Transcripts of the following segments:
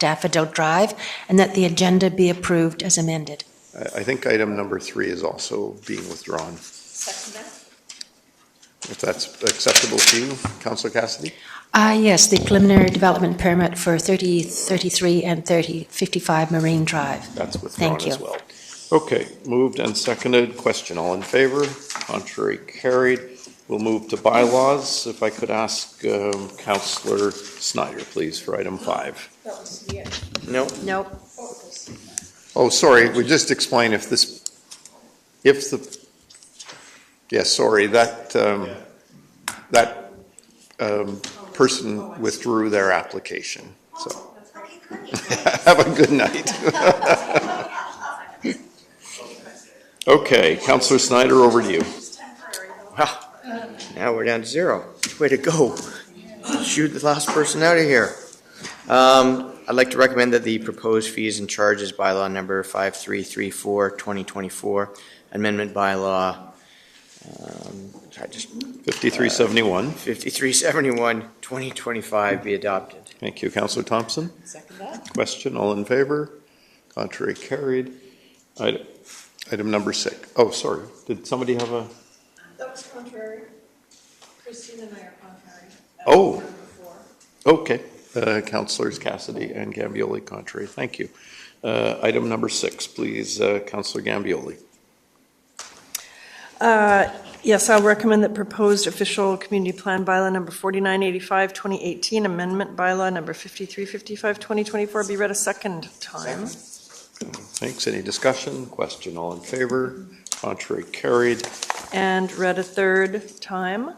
Daffodil Drive, and that the agenda be approved as amended. I think item number 3 is also being withdrawn. Second that. If that's acceptable to you, Councillor Cassidy? Yes, the preliminary development permit for 3033 and 3055 Marine Drive. That's withdrawn Thank you. as well. Okay, moved and seconded. Question, all in favor? Contrary, carried. We'll move to bylaws. If I could ask Councillor Snyder, please, for item 5. That was the end. No. Nope. Oh, it was. Oh, sorry, we just explain if the, yes, sorry, that person withdrew their application, so. Have a good night. Okay, Councillor Snyder, over to you. Well, now we're down to 0. Way to go. Shoot the last person out of here. I'd like to recommend that the proposed fees and charges bylaw number 5334 2024 amendment bylaw 5371. 5371 2025 be adopted. Thank you, Councillor Thompson. Second that. Question, all in favor? Contrary, carried. Item number 6. Oh, sorry, did somebody have a? That was contrary. Christine and I are contrary. Oh. Number 4. Okay, Councillors Cassidy and Gambioli contrary. Thank you. Item number 6, please, Councillor Gambioli. Yes, I'll recommend that proposed official community plan bylaw number 4985 2018 amendment bylaw number 5355 2024 be read a second time. Thanks. Any discussion? Question, all in favor? Contrary, carried. And read a third time.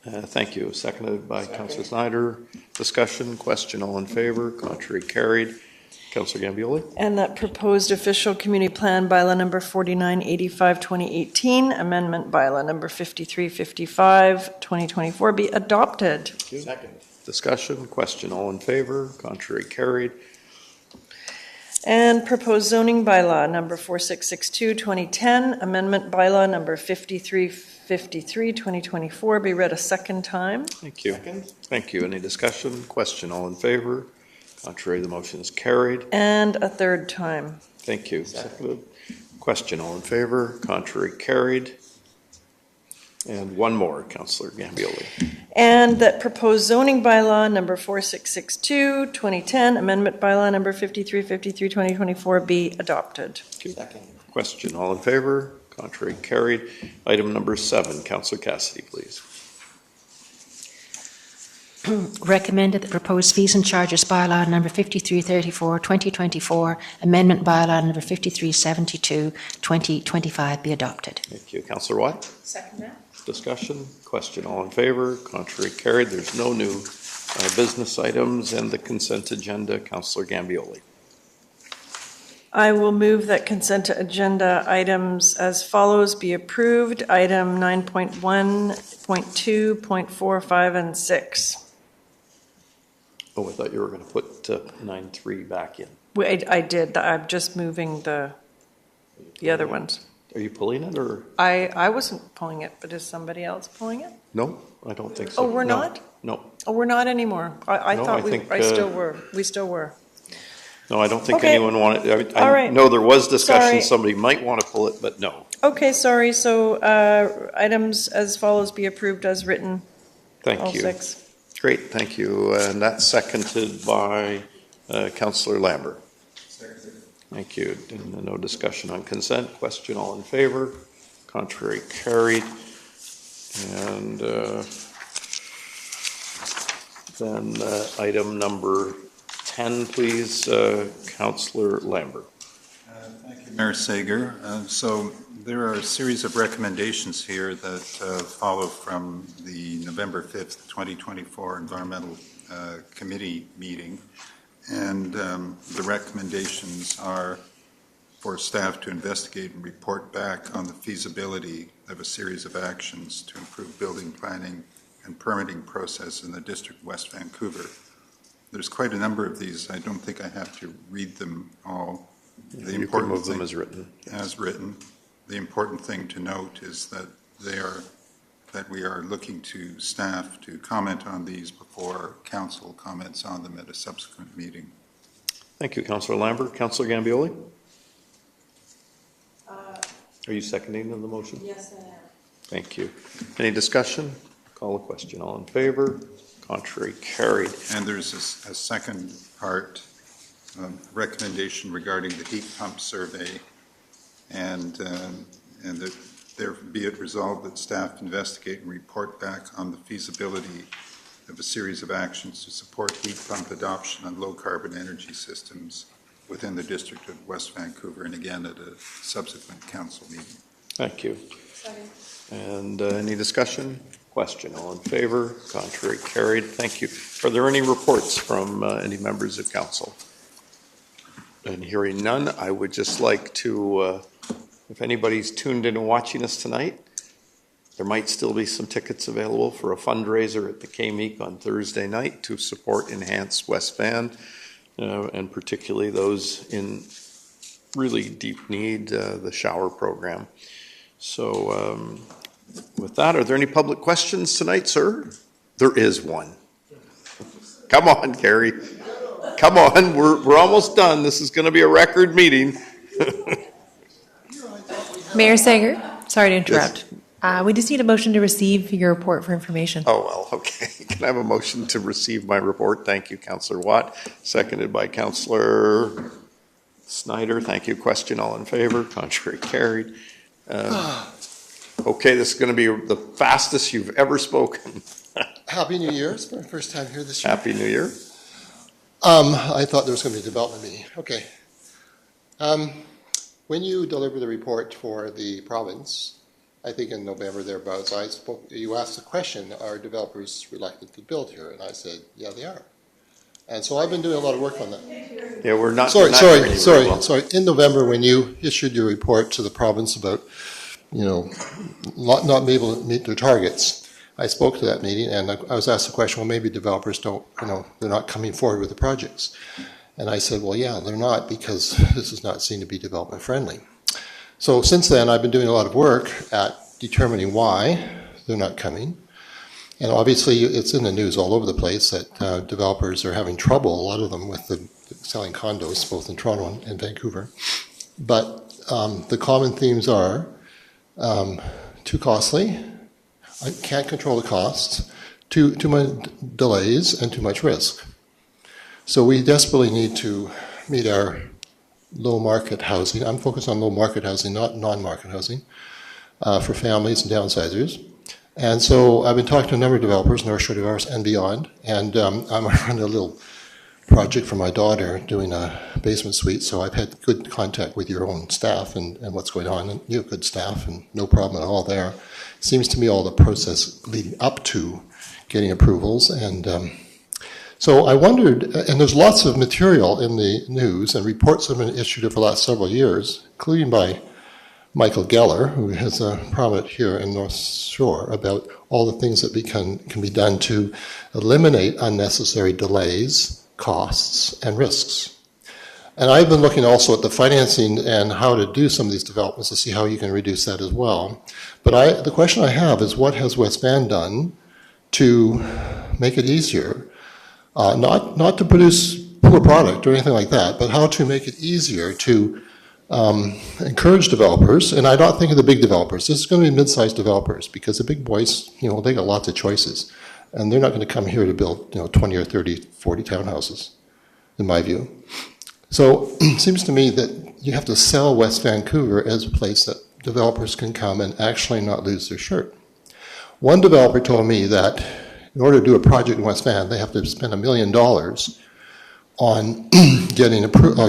Thank you. Seconded by Councillor Snyder. Discussion, question, all in favor? Contrary, carried. Councillor Gambioli. And that proposed official community plan bylaw number 4985 2018 amendment bylaw number 5355 2024 be adopted. Second. Discussion, question, all in favor? Contrary, carried. And proposed zoning bylaw number 4662 2010 amendment bylaw number 5353 2024 be read a second time. Thank you. Thank you. Any discussion? Question, all in favor? Contrary, the motion is carried. And a third time. Thank you. Seconded. Question, all in favor? Contrary, carried. And one more, Councillor Gambioli. And that proposed zoning bylaw number 4662 2010 amendment bylaw number 5353 2024 be adopted. Second. Question, all in favor? Contrary, carried. Item number 7, Councillor Cassidy, please. Recommended that proposed fees and charges bylaw number 5334 2024 amendment bylaw number 5372 2025 be adopted. Thank you. Councillor Watt? Second that. Discussion? Question, all in favor? Contrary, carried. There's no new business items and the consent agenda. Councillor Gambioli. I will move that consent agenda items as follows be approved. Item 9.1, 0.2, 0.4, 5, and 6. Oh, I thought you were going to put 9.3 back in. I did. I'm just moving the other ones. Are you pulling it or? I wasn't pulling it, but is somebody else pulling it? No, I don't think so. Oh, we're No. not? No. Oh, we're not anymore. I No, thought I we think, still were. We still were. No, I don't think Okay. anyone wanted. All right. know there was discussion. Sorry. Somebody might want to pull it, but no. Okay, sorry. So items as follows be approved as written. Thank All you. 6. Great, thank you. And that's seconded by Councillor Lambert. Thank you. And no discussion on consent. Question, all in favor? Contrary, carried. And then item number 10, please, Councillor Lambert. Thank you, Mayor Sager. So there are a series of recommendations here that follow from the November 5th, 2024 Environmental Committee meeting. And the recommendations are for staff to investigate and report back on the feasibility of a series of actions to improve building planning and permitting process in the District of West Vancouver. There's quite a number of these. I don't think I have to read them all. The You can move them as written. As written. The important thing to note is that they are that we are looking to staff to comment on these before council comments on them at a subsequent meeting. Thank you, Councillor Lambert. Councillor Gambioli? Are you seconding the motion? Yes, I am. Thank you. Any discussion? Call the question. All in favor? Contrary, carried. And there's a second part, recommendation regarding the heat pump survey, and that there be it resolved that staff investigate and report back on the feasibility of a series of actions to support heat pump adoption and low-carbon energy systems within the District of West Vancouver, and again at a subsequent council meeting. Thank you. Second. And any discussion? Question. All in favor? Contrary, carried. Thank you. Are there any reports from any members of council? And hearing none, I would just like to, if anybody's tuned in and watching us tonight, there might still be some tickets available for a fundraiser at the K-Meek on Thursday night to support Enhance West Van, and particularly those in really deep need, the shower program. So with that, are there any public questions tonight, sir? There is one. Come on, Gary. Come on, we're almost done. This is going to be a record meeting. Mayor Sager, sorry to interrupt. We just need a motion to receive your report for information. Oh, well, okay. Can I have a motion to receive my report? Thank you, Councillor Watt. Seconded by Councillor Snyder. Thank you. Question, all in favor? Contrary, carried. Okay, this is going to be the fastest you've ever spoken. Happy New Year. It's my first time here this year. Happy New Year. I thought there was going to be a development meeting. Okay. When you deliver the report for the province, I think in November thereabouts, you asked the question, are developers reluctant to build here? And I said, yeah, they are. And so I've been doing a lot of work on that. Yeah, we're not. Sorry. we're not hearing you very well. In November, when you issued your report to the province about, not being able to meet their targets, I spoke to that meeting and I was asked the question, well, maybe developers don't, they're not coming forward with the projects. And I said, well, yeah, they're not, because this is not seen to be development friendly. So since then, I've been doing a lot of work at determining why they're not coming. And obviously, it's in the news all over the place that developers are having trouble, a lot of them, with selling condos, both in Toronto and Vancouver. But the common themes are too costly, I can't control the costs, too much delays, and too much risk. So we desperately need to meet our low market housing. I'm focused on low market housing, not non-market housing, for families and downsizers. And so I've been talking to a number of developers, North Shore Developers and beyond, and I'm running a little project for my daughter doing a basement suite, so I've had good contact with your own staff and what's going on, and you have good staff and no problem at all there. It seems to me all the process leading up to getting approvals, and so I wondered, and there's lots of material in the news and reports have been issued over the last several years, including by Michael Geller, who has a prominent here in North Shore, about all the things that can be done to eliminate unnecessary delays, costs, and risks. And I've been looking also at the financing and how to do some of these developments to see how you can reduce that as well. But the question I have is, what has West Van done to make it easier? Not to produce poor product or anything like that, but how to make it easier to encourage developers, and I'm not thinking of the big developers. This is going to be mid-sized developers, because the big boys, they got lots of choices, and they're not going to come here to build, 20 or 30, 40 townhouses, in my view. So it seems to me that you have to sell West Vancouver as a place that developers can come and actually not lose their shirt. One developer told me that in order to do a project in West Van, they have to spend $1 million on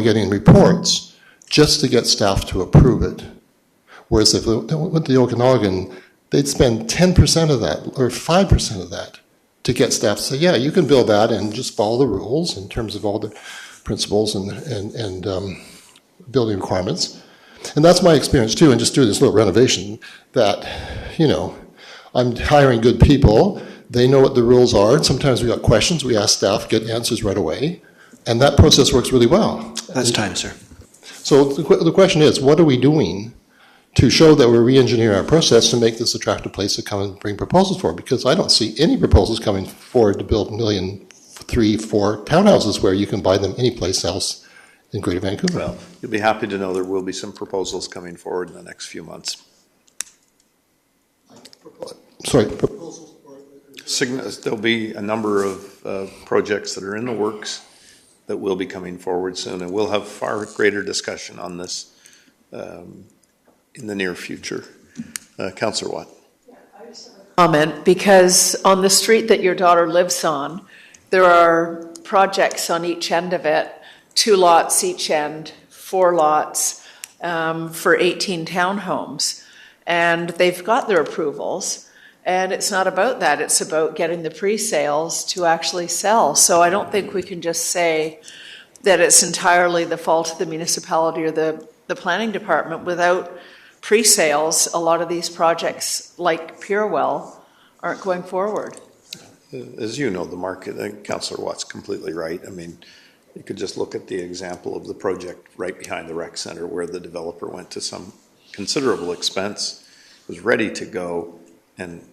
getting reports just to get staff to approve it. Whereas if they went to the Okanagan, they'd spend 10% of that or 5% of that to get staff to say, yeah, you can build that and just follow the rules in terms of all the principles and building requirements. And that's my experience too, and just doing this little renovation, that, I'm hiring good people, they know what the rules are, and sometimes we got questions, we ask staff, get answers right away, and that process works really well. That's time, sir. So the question is, what are we doing to show that we're re-engineering our process to make this attractive place to come and bring proposals for, because I don't see any proposals coming forward to build 1 million, 3, 4 townhouses where you can buy them anyplace else in Greater Vancouver. Well, you'll be happy to know there will be some proposals coming forward in the next few months. Sorry, There'll be a number of projects that are in the works that will be coming forward soon, and we'll have far greater discussion on this in the near future. Councillor Watt. Comment, because on the street that your daughter lives on, there are projects on each end of it, 2 lots each end, 4 lots for 18 townhomes. And they've got their approvals. And it's not about that. It's about getting the pre-sales to actually sell. So I don't think we can just say that it's entirely the fault of the municipality or the planning department. Without pre-sales, a lot of these projects, like Purewell, aren't going forward. As you know, the market, I think Councillor Watt's completely right. I mean, you could just look at the example of the project right behind the rec center where the developer went to some considerable expense, was ready to go, and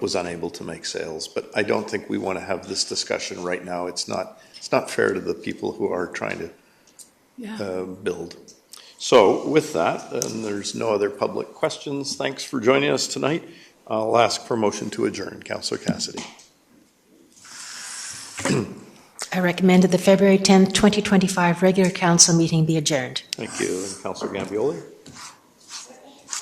was unable to make sales. But I don't think we want to have this discussion right now. It's not fair to the people who are trying to build. So with that, and there's no other public questions, thanks for joining us tonight. I'll ask for a motion to adjourn. Councillor Cassidy. I recommend that the February 10th, 2025 regular council meeting be adjourned. Thank you. And Councillor Gambioli.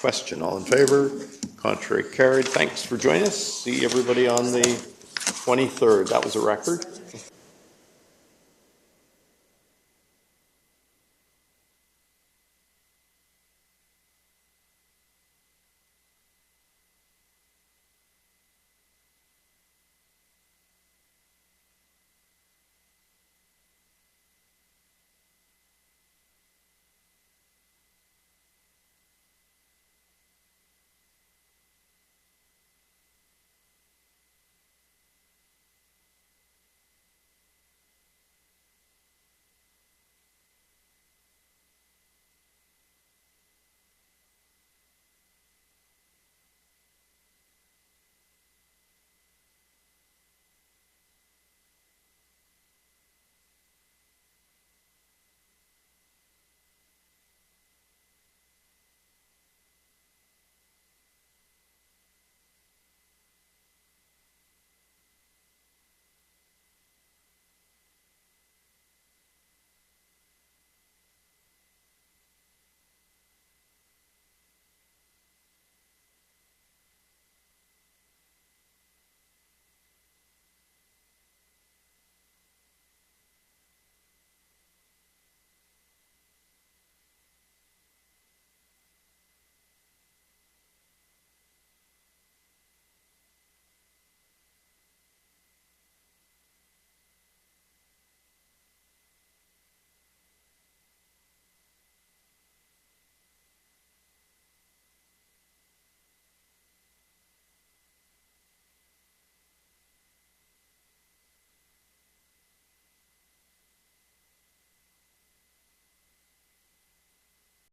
Question, all in favor? Contrary carried. Thanks for joining us. See everybody on the 23rd. That was a record.